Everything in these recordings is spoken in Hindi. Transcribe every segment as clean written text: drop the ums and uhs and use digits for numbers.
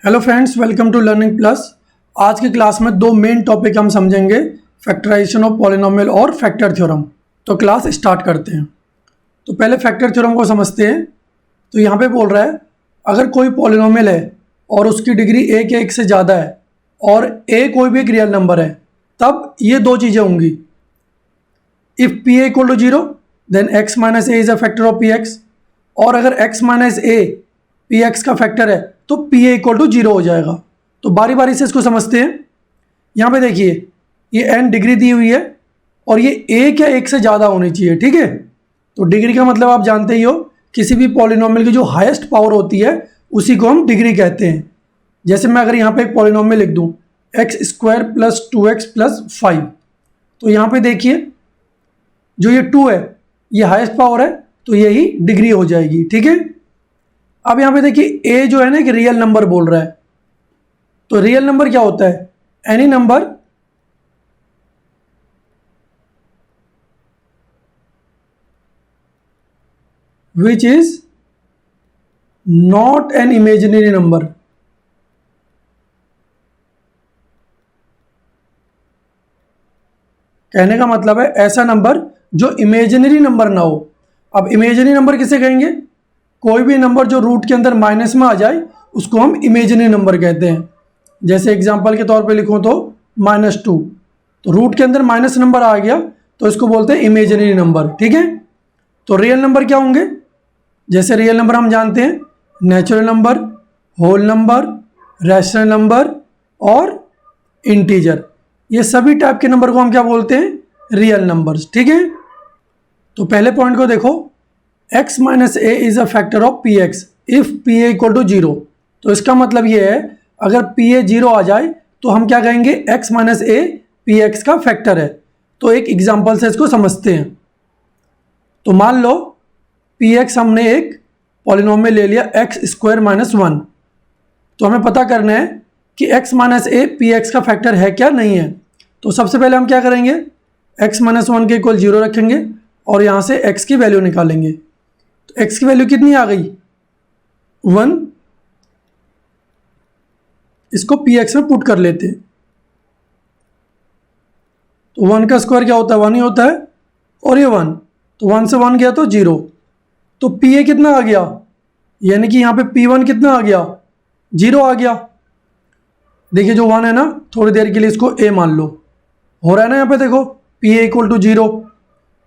Hello friends, welcome to Learning Plus. आज की क्लास में दो मेन टॉपिक हम समझेंगे, फैक्टराइजेशन ऑफ पॉलिनोमियल और फैक्टर थ्योरम। तो क्लास स्टार्ट करते हैं। तो पहले फैक्टर थ्योरम को समझते हैं। तो यहाँ पे बोल रहा है अगर कोई पॉलिनोमियल है और उसकी डिग्री ए के एक से ज़्यादा है और ए कोई भी एक रियल नंबर है, तब ये दो चीज़ें होंगी। If P A equal to zero then X minus A is a factor of P X, और अगर X minus A P X का फैक्टर है तो P A equal to zero हो जाएगा। तो बारी बारी से इसको समझते हैं। यहाँ पे देखिए ये एन डिग्री दी हुई है और ये ए क्या एक से ज़्यादा होनी चाहिए, ठीक है। तो डिग्री का मतलब आप जानते ही हो, किसी भी पॉलिनोमियल की जो हाईएस्ट पावर होती है उसी को हम डिग्री कहते हैं। जैसे मैं अगर यहाँ पे एक पॉलिनोमियल लिख दूँ x square plus 2x plus 5, तो यहाँ पे देखिए जो ये 2 है ये हाईएस्ट पावर है, तो यही डिग्री हो जाएगी, ठीक है। अब यहाँ पे देखिए ए जो है ना एक रियल नंबर बोल रहा है। तो रियल नंबर क्या होता है? Any number which is not an imaginary number. कहने का मतलब है ऐसा नंबर जो इमेजिनरी नंबर ना हो। अब इमेजिनरी नंबर किसे कहेंगे? कोई भी नंबर जो रूट के अंदर माइनस में आ जाए उसको हम इमेजिनरी नंबर कहते हैं। जैसे एग्जांपल के तौर पे लिखूं तो -2, तो रूट के अंदर माइनस नंबर आ गया तो इसको बोलते हैं इमेजिनरी नंबर, ठीक है। तो रियल नंबर क्या होंगे? जैसे रियल नंबर हम जानते हैं natural number, whole number, rational number और इंटीजर। ये सभी टाइप के नंबर को हम क्या बोलते हैं? रियल नंबर्स, ठीक है। तो पहले पॉइंट को देखो, x minus A is a factor of P X if P A equal to zero. तो इसका मतलब ये है अगर पी ए जीरो आ जाए तो हम क्या कहेंगे? x minus A P X का फैक्टर है। तो एक एग्जांपल से इसको समझते हैं। तो मान लो पी एक्स हमने एक पॉलिनोमियल ले लिया एक्स स्क्वायर माइनस 1। तो हमें पता करना है कि x minus A P X का फैक्टर है क्या नहीं है। तो सबसे पहले हम क्या करेंगे? x माइनस 1 के इक्वल जीरो रखेंगे और यहाँ से x की वैल्यू निकालेंगे। तो x की वैल्यू कितनी आ गई? 1। इसको पी एक्स में पुट कर लेते हैं। तो 1 का स्क्वायर क्या होता है? 1 ही होता है, और ये 1, तो 1 से 1 गया तो 0। तो पी ए कितना आ गया? यानी कि यहाँ पे P1 कितना आ गया? 0 आ गया। देखिए जो 1 है ना, थोड़ी देर के लिए इसको a मान लो। हो रहा है ना यहाँ पे देखो पी ए इक्वल टू 0,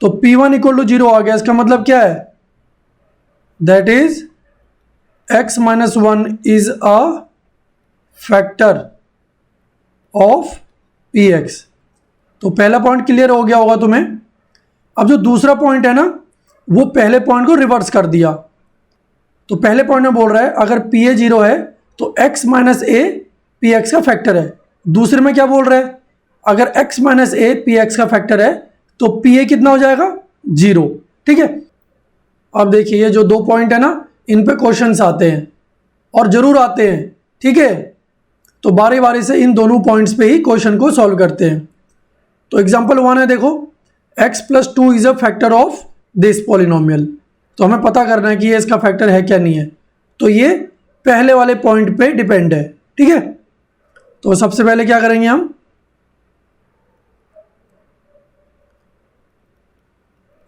तो P1 इक्वल टू 0 आ गया। इसका मतलब क्या है? That is x minus 1 is a factor of P x. तो पहला पॉइंट क्लियर हो गया होगा तुम्हें। अब जो दूसरा पॉइंट है ना, वो पहले पॉइंट को रिवर्स कर दिया। तो पहले पॉइंट में बोल रहा है अगर पी ए जीरो है तो x minus A P X का फैक्टर है। दूसरे में क्या बोल रहा है? अगर x minus A P X का फैक्टर है तो पी ए कितना हो जाएगा? 0, ठीक है। अब देखिए ये जो दो पॉइंट है ना, इन पे क्वेश्चंस आते हैं और जरूर आते हैं, ठीक है। तो बारी बारी से इन दोनों पॉइंट्स पे ही क्वेश्चन को सॉल्व करते हैं। तो एग्जांपल 1 है, देखो x plus 2 is a factor of this polynomial. तो हमें पता करना है कि ये इसका फैक्टर है क्या नहीं है। तो ये पहले वाले पॉइंट पे डिपेंड है, ठीक है। तो सबसे पहले क्या करेंगे हम?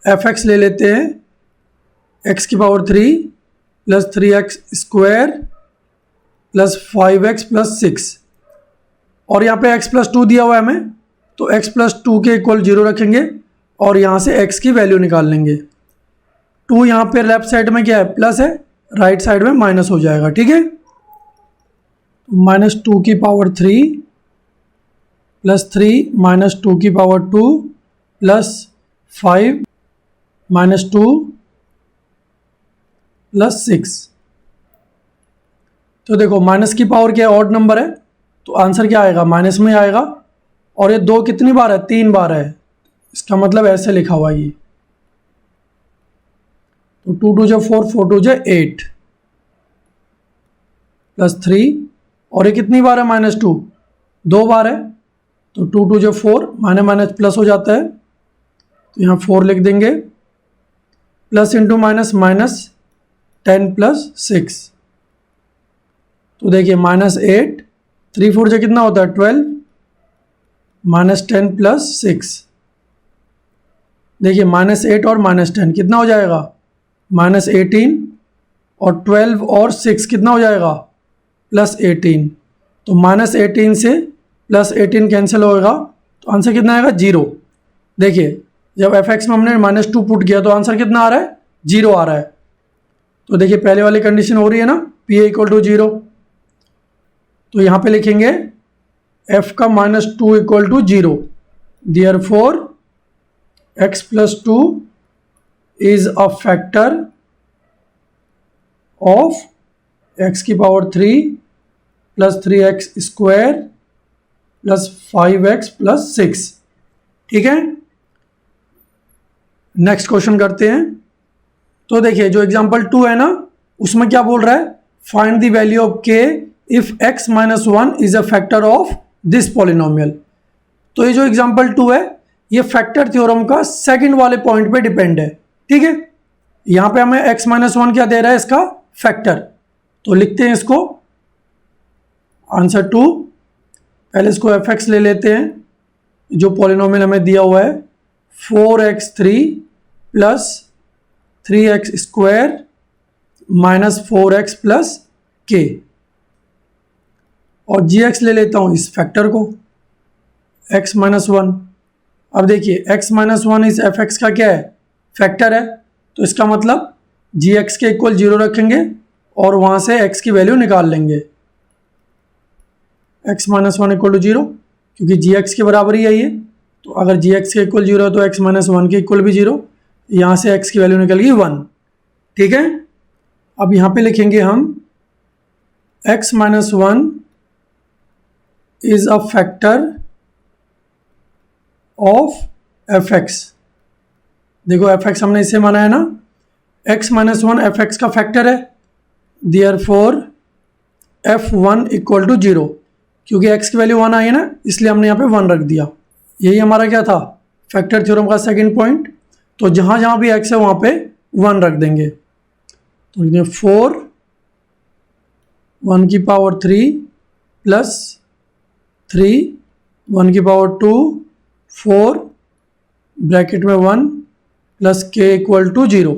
एफ एक्स ले लेते हैं, x की power 3 plus 3x square plus 5x plus 6, और यहाँ पे x प्लस 2 दिया हुआ है हमें, तो x प्लस 2 के इक्वल 0 रखेंगे और यहाँ से x की वैल्यू निकाल लेंगे। 2 यहाँ पे लेफ्ट साइड में क्या है? प्लस है, राइट साइड में माइनस हो जाएगा, ठीक है। -2 की पावर 3 प्लस 3 -2 की पावर 2 प्लस 5 -2 प्लस 6। तो देखो माइनस की पावर क्या है? ऑड नंबर है, तो आंसर क्या आएगा? माइनस में आएगा। और ये 2 कितनी बार है? 3 बार है। इसका मतलब ऐसे लिखा हुआ ये। तो 2 2 जो 4 4 2 जो 8 प्लस 3, और ये कितनी बार है? -2, 2 बार है। तो 2 2 जो 4, माइनस माइनस प्लस हो जाता है, तो यहाँ 4 लिख देंगे। Plus into minus minus 10 plus 6, तो देखिए -8, 3 4 से कितना होता है 12, -10 + 6, देखिए -8 और -10 कितना हो जाएगा -18, और 12 और 6 कितना हो जाएगा +18। तो -18 से +18 कैंसिल होएगा, तो आंसर कितना आएगा 0। देखिए जब f(x) में हमने -2 पुट किया तो आंसर कितना आ रहा है 0 आ रहा है। तो देखिए पहले वाली कंडीशन हो रही है ना, p = 0, तो यहाँ पे लिखेंगे f का -2 = 0, therefore x + 2 is a factor of x³ + 3x² + 5x + 6। ठीक है, नेक्स्ट क्वेश्चन करते हैं। तो देखिए जो एग्जांपल 2 है ना, उसमें क्या बोल रहा है, find the value of k if x - 1 is a factor of this polynomial. तो ये जो एग्जांपल 2 है ये फैक्टर थ्योरम का सेकंड वाले पॉइंट पे डिपेंड है। ठीक है, यहां पे हमें x - 1 क्या दे रहा है, इसका फैक्टर। तो लिखते हैं इसको आंसर 2। पहले इसको f(x) ले लेते हैं, जो पॉलिनोमियल हमें दिया हुआ है 4x3 + 3x² - 4x + k, और gx ले लेता हूं इस फैक्टर को x - 1। अब देखिए x - 1 इस f(x) का क्या है, फैक्टर है, तो इसका मतलब gx के इक्वल 0 रखेंगे और वहां से x की वैल्यू निकाल लेंगे। x - 1 = 0, क्योंकि gx के बराबर ही है ये, तो अगर gx के इक्वल 0 है तो x - 1 के इक्वल भी 0, यहाँ से x की वैल्यू निकल गई 1। ठीक है, अब यहाँ पे लिखेंगे हम x - 1 is a factor of f(x). देखो f(x) हमने इसे माना है ना, x - 1 f(x) का फैक्टर है, देयरफॉर f(1) = 0, क्योंकि x की वैल्यू 1 आई है ना, इसलिए हमने यहाँ पे 1 रख दिया। यही हमारा क्या था, फैक्टर थ्योरम का सेकंड पॉइंट। तो जहाँ जहाँ भी x है वहाँ पे 1 रख देंगे। तो ये 4 1³ + 3 1² 4 ब्रैकेट में 1 + k = 0।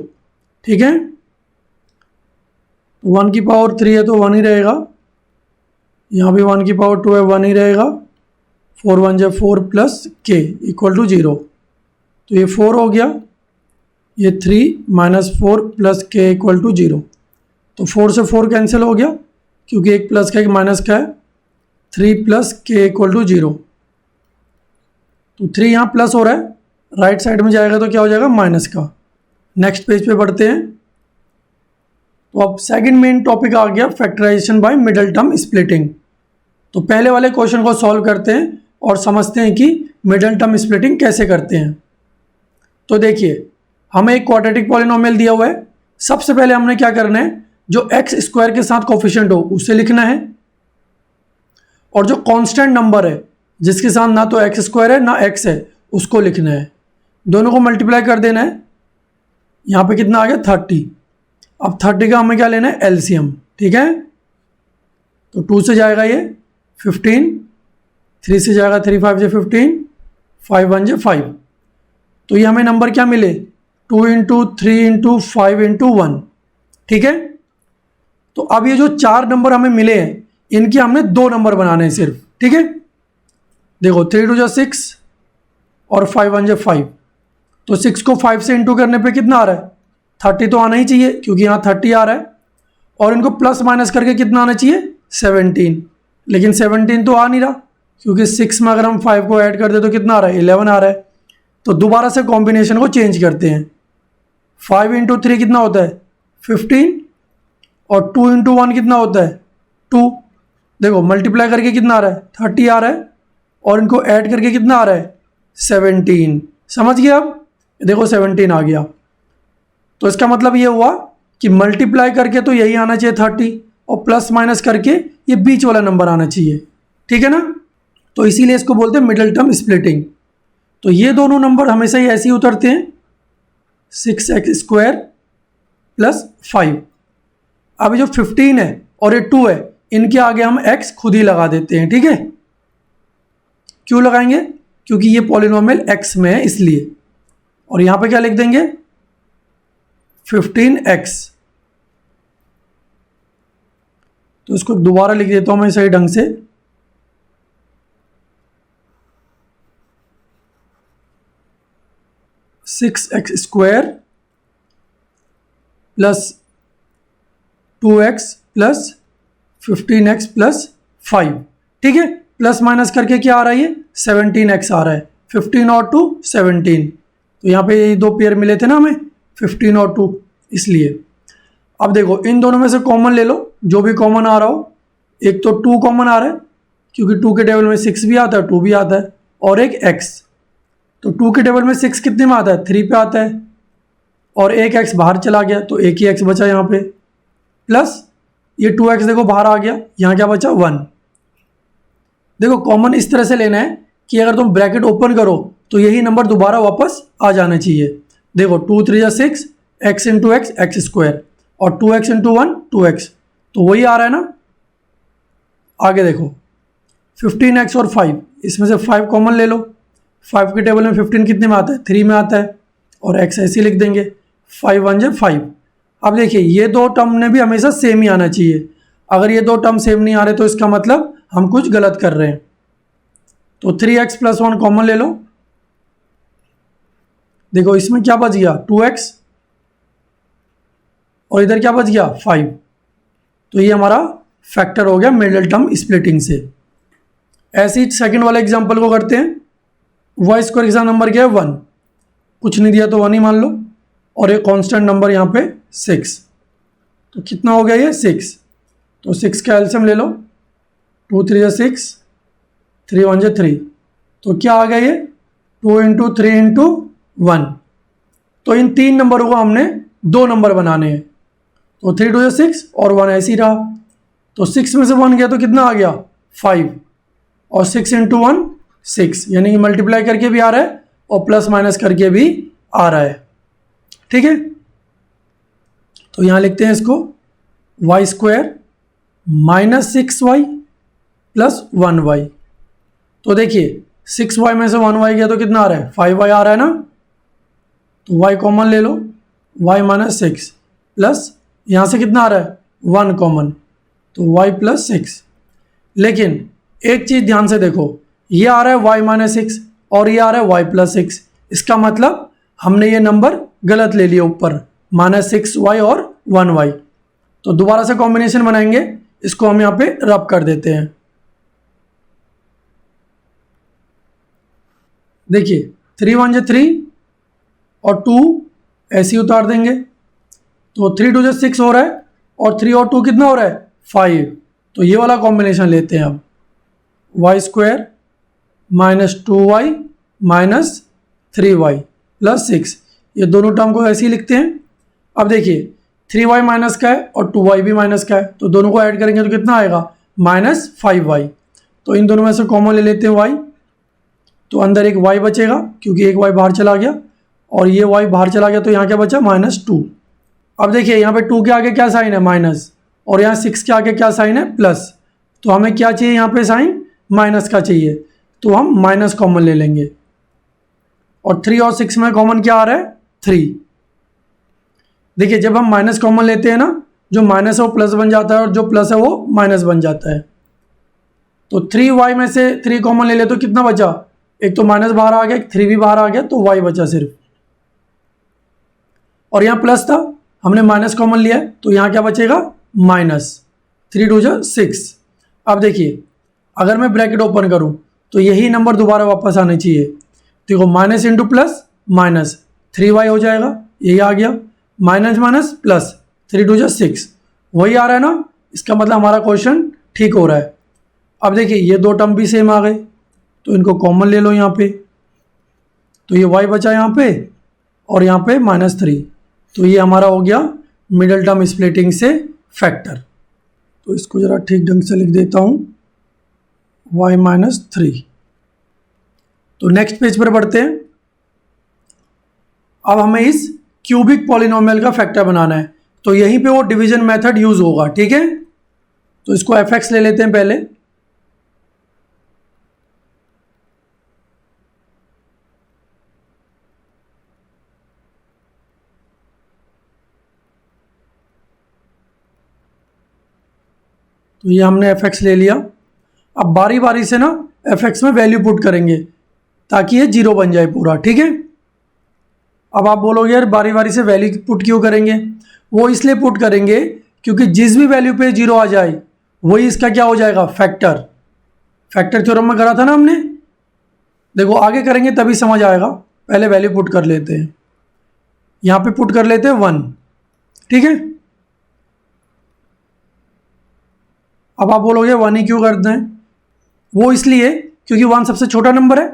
ठीक है, 1³ है तो 1 ही रहेगा, यहाँ भी 1² है 1 ही रहेगा, 4 1 = 4 + k = 0। तो ये 4 हो गया, ये 3 - 4 + k = 0। तो 4 से 4 कैंसिल हो गया, क्योंकि एक प्लस का एक माइनस का है, 3 + k = 0। तो 3 यहाँ प्लस हो रहा है, राइट साइड में जाएगा तो क्या हो जाएगा माइनस का। नेक्स्ट पेज पे बढ़ते हैं। तो अब सेकंड मेन टॉपिक आ गया, factorisation by middle term splitting. तो पहले वाले क्वेश्चन को सॉल्व करते हैं और समझते हैं कि मिडल टर्म स्प्लिटिंग कैसे करते हैं। तो देखिए हमें एक क्वाड्रेटिक पॉलिनोमियल दिया हुआ है। सबसे पहले हमने क्या करना है, जो x² के साथ कोफिशिएंट हो उसे लिखना है, और जो कांस्टेंट नंबर है जिसके साथ ना तो x² है ना x है उसको लिखना है। दोनों को मल्टीप्लाई कर देना है। यहाँ पे कितना आ गया 30। अब 30 का हमें क्या लेना है एलसीएम। ठीक है, तो 2 से जाएगा ये 15, 3 से जाएगा 3 5 से 15, 5 1 से 5। तो ये हमें नंबर क्या मिले 2 × 3 × 5 × 1। ठीक है, तो अब ये जो 4 नंबर हमें मिले हैं इनके हमने 2 नंबर बनाने हैं सिर्फ। ठीक है, देखो 3 2 6 और 5 1 5। तो 6 को 5 से इंटू करने पे कितना आ रहा है 30 तो आना ही चाहिए, क्योंकि यहाँ 30 आ रहा है, और इनको प्लस माइनस करके कितना आना चाहिए 17। लेकिन 17 तो आ नहीं रहा, क्योंकि 6 में अगर हम 5 को ऐड कर दे तो कितना आ रहा है 11 आ रहा है। तो दोबारा से कॉम्बिनेशन को चेंज करते हैं। 5 × 3 कितना होता है 15, और 2 × 1 कितना होता है 2। देखो मल्टीप्लाई करके कितना आ रहा है 30 आ रहा है, और इनको ऐड करके कितना आ रहा है 17। समझ गए आप, देखो 17 आ गया। तो इसका मतलब ये हुआ कि मल्टीप्लाई करके तो यही आना चाहिए 30, और प्लस माइनस करके ये बीच वाला नंबर आना चाहिए। ठीक है ना, तो इसीलिए इसको बोलते हैं मिडिल टर्म स्प्लिटिंग। तो ये दोनों नंबर हमेशा ही ऐसे ही उतरते हैं 6x² + 5। अब जो 15 है और ये 2 है इनके आगे हम x खुद ही लगा देते हैं, ठीक है। क्यों लगाएंगे? क्योंकि ये पॉलिनोमियल x में है इसलिए। और यहाँ पे क्या लिख देंगे? 15x। तो इसको दोबारा लिख देता हूँ मैं सही ढंग से। 6x² plus 2x plus 15x plus 5, ठीक है। प्लस माइनस करके क्या आ रहा है? ये 17x आ रहा है। 15 और 2 17। तो यहाँ पे ये दो पेयर मिले थे ना हमें, 15 और 2, इसलिए। अब देखो इन दोनों में से कॉमन ले लो, जो भी कॉमन आ रहा हो। एक तो 2 कॉमन आ रहा है क्योंकि 2 के टेबल में 6 भी आता है, 2 भी आता है, और एक x। तो 2 के टेबल में 6 कितने में आता है? 3 पे आता है, और एक x बाहर चला गया तो एक ही x बचा यहाँ पे, प्लस ये 2x देखो बाहर आ गया, यहाँ क्या बचा? 1। देखो कॉमन इस तरह से लेना है कि अगर तुम ब्रैकेट ओपन करो तो यही नंबर दोबारा वापस आ जाना चाहिए। देखो 2 3 6, x इंटू एक्स x², और 2x इंटू 1 2x, तो वही आ रहा है ना। आगे देखो 15x और 5, इसमें से 5 कॉमन ले लो। 5 के टेबल में 15 कितने में आता है? 3 में आता है, और x ऐसे लिख देंगे, 5 1 जा 5। अब देखिए ये दो टर्म ने भी हमेशा सेम ही आना चाहिए। अगर ये दो टर्म सेम नहीं आ रहे तो इसका मतलब हम कुछ गलत कर रहे हैं। तो 3x प्लस 1 कॉमन ले लो। देखो इसमें क्या बच गया? 2x, और इधर क्या बच गया? 5। तो ये हमारा फैक्टर हो गया मिडिल टर्म स्प्लिटिंग से। ऐसे ही सेकंड वाले एग्जांपल को करते हैं। y² का नंबर क्या है? 1। कुछ नहीं दिया तो 1 ही मान लो, और एक कांस्टेंट नंबर यहाँ पे 6। तो कितना हो गया ये? 6। तो 6 का एलसीएम ले लो। 2 3 जा 6, 3 1 जा 3। तो क्या आ गया ये? 2 इंटू 3 इंटू 1। तो इन 3 नंबरों को हमने 2 नंबर बनाने हैं। तो 3 2 जा 6, और 1 ऐसे ही रहा। तो 6 में से 1 गया तो कितना आ गया? 5, और 6 इंटू 1 6, यानी कि मल्टीप्लाई करके भी आ रहा है और प्लस माइनस करके भी आ रहा है, ठीक है। तो यहाँ लिखते हैं इसको y² minus 6y plus 1y। तो देखिए 6y में से 1y गया तो कितना आ रहा है? 5y आ रहा है ना। तो y कॉमन ले लो, y माइनस 6 प्लस यहाँ से कितना आ रहा है? 1 कॉमन, तो y प्लस 6। लेकिन एक चीज़ ध्यान से देखो, ये आ रहा है y माइनस 6 और ये आ रहा है y प्लस 6। इसका मतलब हमने ये नंबर गलत ले लिया ऊपर, -6y और 1y। तो दोबारा से कॉम्बिनेशन बनाएंगे, इसको हम यहाँ पे रब कर देते हैं। देखिए 3 1 जा 3 और 2 ऐसे ही उतार देंगे। तो 3 2 जा 6 हो रहा है, और 3 और 2 कितना हो रहा है? 5। तो ये वाला कॉम्बिनेशन लेते हैं अब, y² minus 2y minus 3y plus 6। ये दोनों टर्म को ऐसे ही लिखते हैं। अब देखिए 3y माइनस का है और 2y भी माइनस का है, तो दोनों को ऐड करेंगे तो कितना आएगा? -5y। तो इन दोनों में से कॉमन ले लेते हैं y। तो अंदर एक y बचेगा क्योंकि एक y बाहर चला गया, और ये y बाहर चला गया, तो यहाँ क्या बचा? -2। अब देखिए यहाँ पे 2 के आगे क्या साइन है? माइनस, और यहाँ 6 के आगे क्या साइन है? प्लस। तो हमें क्या चाहिए यहाँ पे? साइन माइनस का चाहिए, तो हम माइनस कॉमन ले लेंगे। और 3 और 6 में कॉमन क्या आ रहा है? 3। देखिए जब हम माइनस कॉमन लेते हैं ना, जो माइनस है वो प्लस बन जाता है और जो प्लस है वो माइनस बन जाता है। तो 3y में से 3 कॉमन ले ले तो कितना बचा? एक तो माइनस बाहर आ गया, एक 3 भी बाहर आ गया, तो y बचा सिर्फ। और यहाँ प्लस था, हमने माइनस कॉमन लिया है, तो यहाँ क्या बचेगा? -3 2 जा 6। अब देखिए अगर मैं ब्रैकेट ओपन करूँ तो यही नंबर दोबारा वापस आने चाहिए। देखो minus into plus minus 3y हो जाएगा, यही आ गया, माइनस माइनस प्लस 3 2 जा 6, वही आ रहा है ना। इसका मतलब हमारा क्वेश्चन ठीक हो रहा है। अब देखिए ये दो टर्म भी सेम आ गए, तो इनको कॉमन ले लो यहाँ पे। तो ये y बचा यहाँ पे, और यहाँ पे -3। तो ये हमारा हो गया मिडिल टर्म स्प्लिटिंग से फैक्टर। तो इसको ज़रा ठीक ढंग से लिख देता हूँ, y-3। तो नेक्स्ट पेज पर बढ़ते हैं। अब हमें इस क्यूबिक पॉलिनोमियल का फैक्टर बनाना है, तो यहीं पे वो डिवीजन मेथड यूज होगा, ठीक है। तो इसको fx ले लेते हैं पहले। तो ये हमने fx ले लिया। अब बारी बारी से ना fx में वैल्यू पुट करेंगे ताकि ये 0 बन जाए पूरा, ठीक है। अब आप बोलोगे यार बारी बारी से वैल्यू पुट क्यों करेंगे? वो इसलिए पुट करेंगे क्योंकि जिस भी वैल्यू पे 0 आ जाए वही इसका क्या हो जाएगा, फैक्टर। फैक्टर थ्योरम में करा था ना हमने। देखो आगे करेंगे तभी समझ आएगा, पहले वैल्यू पुट कर लेते हैं। यहाँ पे पुट कर लेते हैं 1, ठीक है। अब आप बोलोगे 1 ही क्यों करते हैं? वो इसलिए क्योंकि 1 सबसे छोटा नंबर है,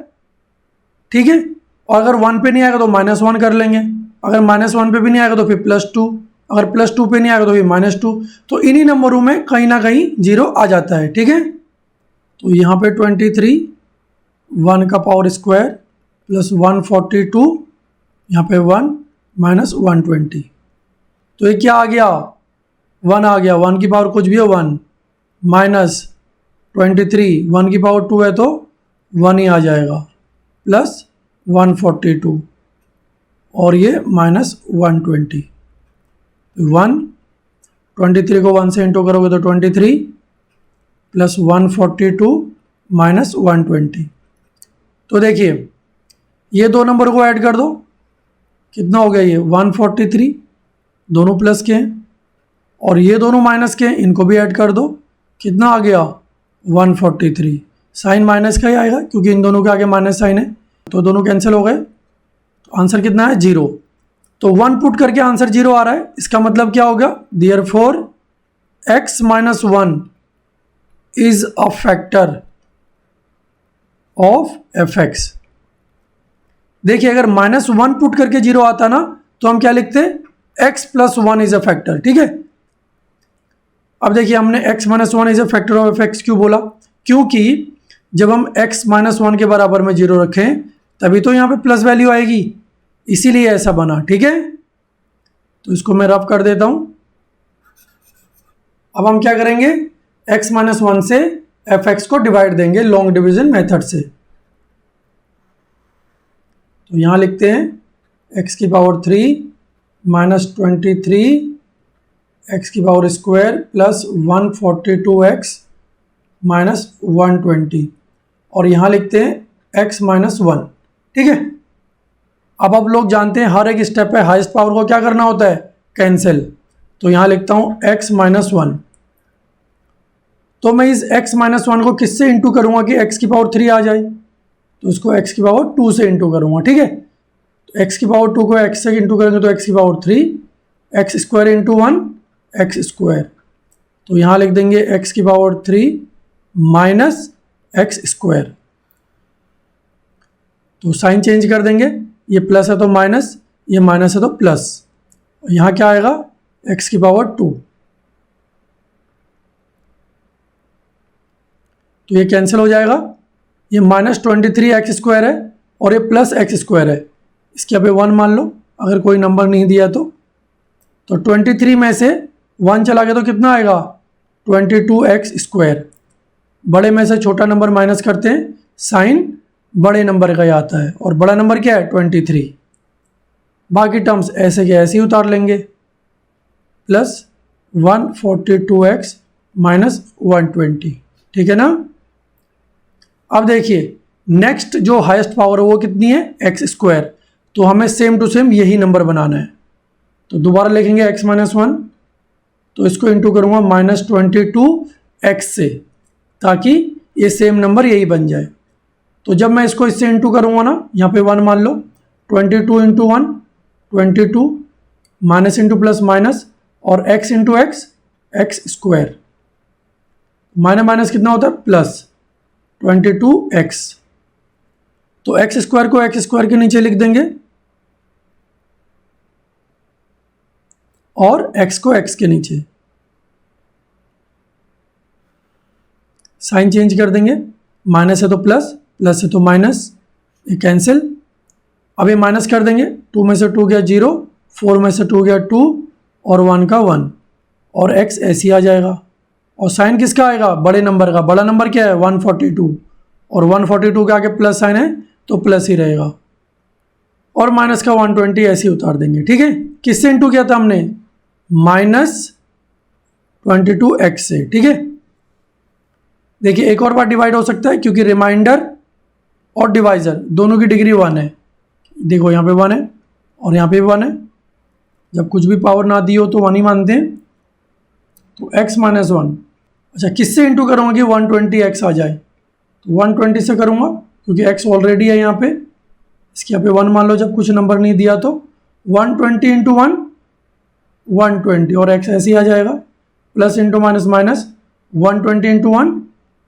ठीक है। और अगर 1 पे नहीं आएगा तो -1 कर लेंगे, अगर -1 पे भी नहीं आएगा तो फिर +2, अगर +2 पे नहीं आएगा तो फिर -2। तो इन्हीं नंबरों में कहीं ना कहीं 0 आ जाता है, ठीक है। तो यहाँ पे 23 1 का पावर स्क्वायर प्लस 142, यहाँ पे 1 माइनस 120। तो ये क्या आ गया, 1 आ गया। 1 की पावर कुछ भी हो 1 माइनस 23, 1 की पावर 2 है तो 1 ही आ जाएगा, प्लस 142 और ये -120। 123 को 1 से इंटू करोगे तो 23 प्लस 142 माइनस 120। तो देखिए ये दो नंबर को ऐड कर दो, कितना हो गया ये 143, दोनों प्लस के हैं, और ये दोनों माइनस के हैं, इनको भी ऐड कर दो, कितना आ गया 143। साइन माइनस का ही आएगा क्योंकि इन दोनों के आगे माइनस साइन है, तो दोनों कैंसिल हो गए। तो आंसर कितना है 0। तो 1 पुट करके आंसर 0 आ रहा है, इसका मतलब क्या होगा, therefore x minus 1 is a factor of fx। देखिए अगर -1 पुट करके 0 आता ना तो हम क्या लिखते, x plus 1 is a factor, ठीक है। अब देखिए हमने x minus 1 is a factor of fx क्यों बोला, क्योंकि जब हम x माइनस 1 के बराबर में 0 रखें तभी तो यहाँ पे प्लस वैल्यू आएगी, इसीलिए ऐसा बना, ठीक है। तो इसको मैं रफ कर देता हूं। अब हम क्या करेंगे, x माइनस 1 से fx को डिवाइड देंगे लॉन्ग डिवीजन मेथड से। तो यहां लिखते हैं x की पावर 3 माइनस 23 x की power square plus 142x minus 120, और यहां लिखते हैं x माइनस 1, ठीक है। अब आप लोग जानते हैं हर एक स्टेप पे हाईएस्ट पावर को क्या करना होता है, कैंसिल। तो यहां लिखता हूं x माइनस 1। तो मैं इस x माइनस 1 को किससे इंटू करूंगा कि x की पावर 3 आ जाए, तो इसको x की पावर 2 से इंटू करूंगा, ठीक है। तो x की पावर 2 को x से इंटू करेंगे तो x की power 3, x square into 1 x square. तो यहां लिख देंगे x की पावर 3 माइनस x स्क्वायर। तो साइन चेंज कर देंगे, ये प्लस है तो माइनस, ये माइनस है तो प्लस, यहाँ क्या आएगा x की पावर 2। तो ये कैंसिल हो जाएगा, ये -23 स्क्वायर है और ये प्लस x स्क्वायर है, इसके यहाँ पे 1 मान लो अगर कोई नंबर नहीं दिया तो 23 में से 1 चला गया तो कितना आएगा 22x स्क्वायर। बड़े में से छोटा नंबर माइनस करते हैं, साइन बड़े नंबर का ही आता है, और बड़ा नंबर क्या है 23। बाकी टर्म्स ऐसे के ऐसे ही उतार लेंगे, प्लस 142x माइनस 120, ठीक है ना। अब देखिए नेक्स्ट जो हाईएस्ट पावर है वो कितनी है, x स्क्वायर। तो हमें सेम टू सेम यही नंबर बनाना है, तो दोबारा लिखेंगे x माइनस 1, तो इसको इंटू करूँगा -22x से, ताकि ये सेम नंबर यही बन जाए। तो जब मैं इसको इससे इंटू करूँगा ना, यहाँ पे 1 मान लो, 22 into 1 22, minus into plus minus, और x into x square, minus minus कितना होता है प्लस 22x। तो x स्क्वायर को x स्क्वायर के नीचे लिख देंगे और x को x के नीचे, साइन चेंज कर देंगे, माइनस है तो प्लस, प्लस है तो माइनस, ये कैंसिल। अब ये माइनस कर देंगे, 2 में से 2 गया 0, 4 में से 2 गया 2, और 1 का 1, और x ऐसे ही आ जाएगा, और साइन किसका आएगा, बड़े नंबर का। बड़ा नंबर क्या है 142, और 142 के आगे प्लस साइन है तो प्लस ही रहेगा, और माइनस का 120 ऐसे ही उतार देंगे। ठीक है, किससे इंटू किया था हमने, -22x से। ठीक है, देखिए एक और बार डिवाइड हो सकता है क्योंकि रिमाइंडर और डिवाइजर दोनों की डिग्री 1 है। देखो यहाँ पे 1 है और यहाँ पे भी 1 है, जब कुछ भी पावर ना दी हो तो 1 ही मानते हैं। तो x - 1, अच्छा किससे इंटू करूँगा कि 120x आ जाए, तो 120 से करूँगा क्योंकि x ऑलरेडी है यहाँ पे, इसके यहाँ पे 1 मान लो जब कुछ नंबर नहीं दिया तो 120 इंटू 1 120, और x ऐसे ही आ जाएगा, plus into minus minus 120 into 1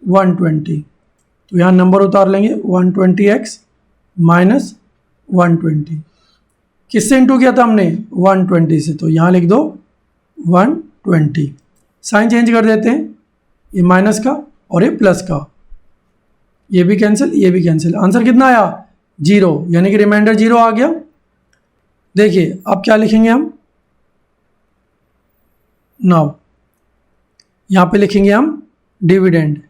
120, तो यहाँ नंबर उतार लेंगे 120x माइनस 120। किससे इंटू किया था हमने 120 से, तो यहाँ लिख दो 120। साइन चेंज कर देते हैं, ये माइनस का और ये प्लस का, ये भी कैंसिल ये भी कैंसिल। आंसर कितना आया 0, यानी कि रिमाइंडर 0 आ गया। देखिए अब क्या लिखेंगे हम, नाउ यहाँ पे लिखेंगे हम डिविडेंड,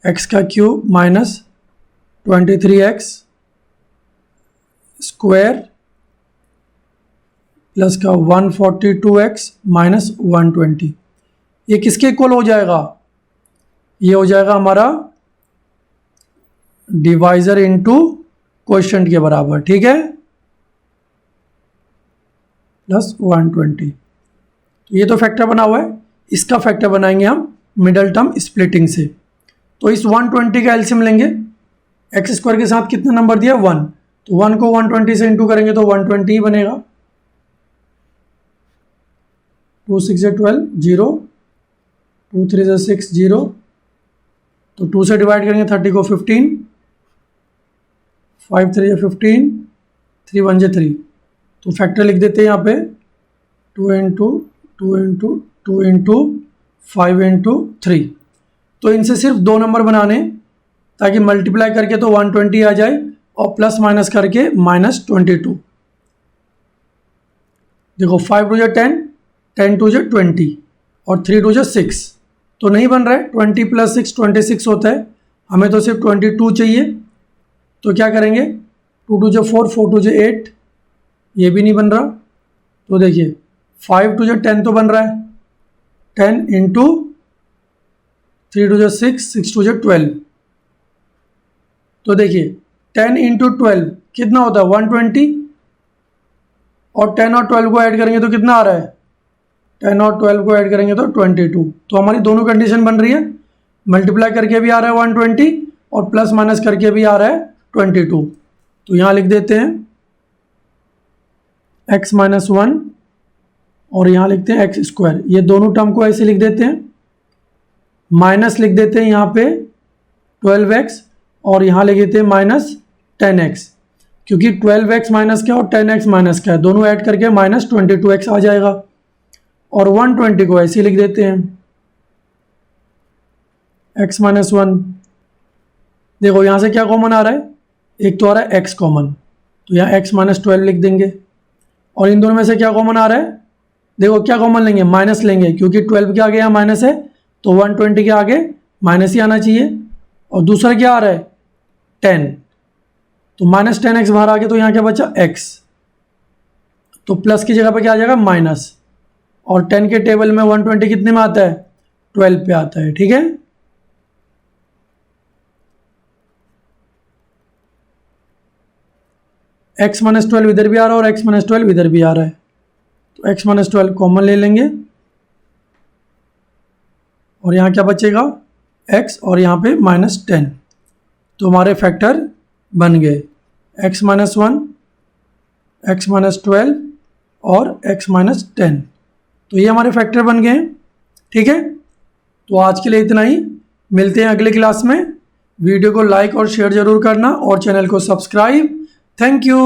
x का cube minus 23x square plus का 142x माइनस 120, ये किसके इक्वल हो जाएगा, ये हो जाएगा हमारा डिवाइजर इनटू क्वोशिएंट के बराबर। ठीक है, प्लस 120, तो ये तो फैक्टर बना हुआ है, इसका फैक्टर बनाएंगे हम मिडल टर्म स्प्लिटिंग से। तो इस 120 का एलसीएम लेंगे, एक्स स्क्वायर के साथ कितना नंबर दिया 1, तो 1 को 120 से इंटू करेंगे तो 120 ही बनेगा। 2 6 12 0, 2 3 6 0, तो 2 से डिवाइड करेंगे 30 को 15, 5 3 15, 3 1 3, तो फैक्टर लिख देते हैं यहाँ पे 2 इंटू 2 इंटू 2 इंटू 5 इंटू 3। तो इनसे सिर्फ 2 नंबर बनाने ताकि मल्टीप्लाई करके तो 120 आ जाए और प्लस माइनस करके -22। देखो 5 2 10, 10 2 20 और 3 2 6, तो नहीं बन रहा है, 20 + 6 26 होता है, हमें तो सिर्फ 22 चाहिए। तो क्या करेंगे 2 2 4, 4 2 8, ये भी नहीं बन रहा, तो देखिए 5 2 10 तो बन रहा है, 10 इंटू 3 2 6, 6 2 12, तो देखिए 10 इंटू 12 कितना होता है 120, और 10 और 12 को ऐड करेंगे तो कितना आ रहा है, 10 और 12 को ऐड करेंगे तो 22। तो हमारी दोनों कंडीशन बन रही है, मल्टीप्लाई करके भी आ रहा है 120 और प्लस माइनस करके भी आ रहा है 22। तो यहाँ लिख देते हैं x - 1 और यहाँ लिखते हैं एक्स स्क्वायर, ये दोनों टर्म को ऐसे लिख देते हैं, माइनस लिख देते हैं यहाँ पे 12x और यहाँ लिख देते हैं -10x, क्योंकि 12x माइनस का और 10x माइनस का है, दोनों ऐड करके -22x आ जाएगा। और 120 को ऐसे लिख देते हैं x - 1। देखो यहाँ से क्या कॉमन आ रहा है, एक तो आ रहा है x कॉमन, तो यहाँ x - 12 लिख देंगे, और इन दोनों में से क्या कॉमन आ रहा है, देखो क्या कॉमन लेंगे, माइनस लेंगे, क्योंकि 12 के आगे यहाँ माइनस है तो 120 के आगे माइनस ही आना चाहिए। और दूसरा क्या आ रहा है 10, तो -10x बाहर आ गया, तो यहाँ क्या बचा x, तो प्लस की जगह पे क्या आ जाएगा माइनस, और 10 के टेबल में 120 कितने में आता है 12 पे आता है। ठीक है, x - 12 इधर भी आ रहा है और x - 12 इधर भी आ रहा है, तो x - 12 कॉमन ले लेंगे, और यहाँ क्या बचेगा x और यहाँ पे -10, तो हमारे फैक्टर बन गए x - 1, x - 12 और x - 10, तो ये हमारे फैक्टर बन गए हैं। ठीक है, तो आज के लिए इतना ही, मिलते हैं अगले क्लास में। वीडियो को लाइक और शेयर ज़रूर करना और चैनल को सब्सक्राइब। Thank you.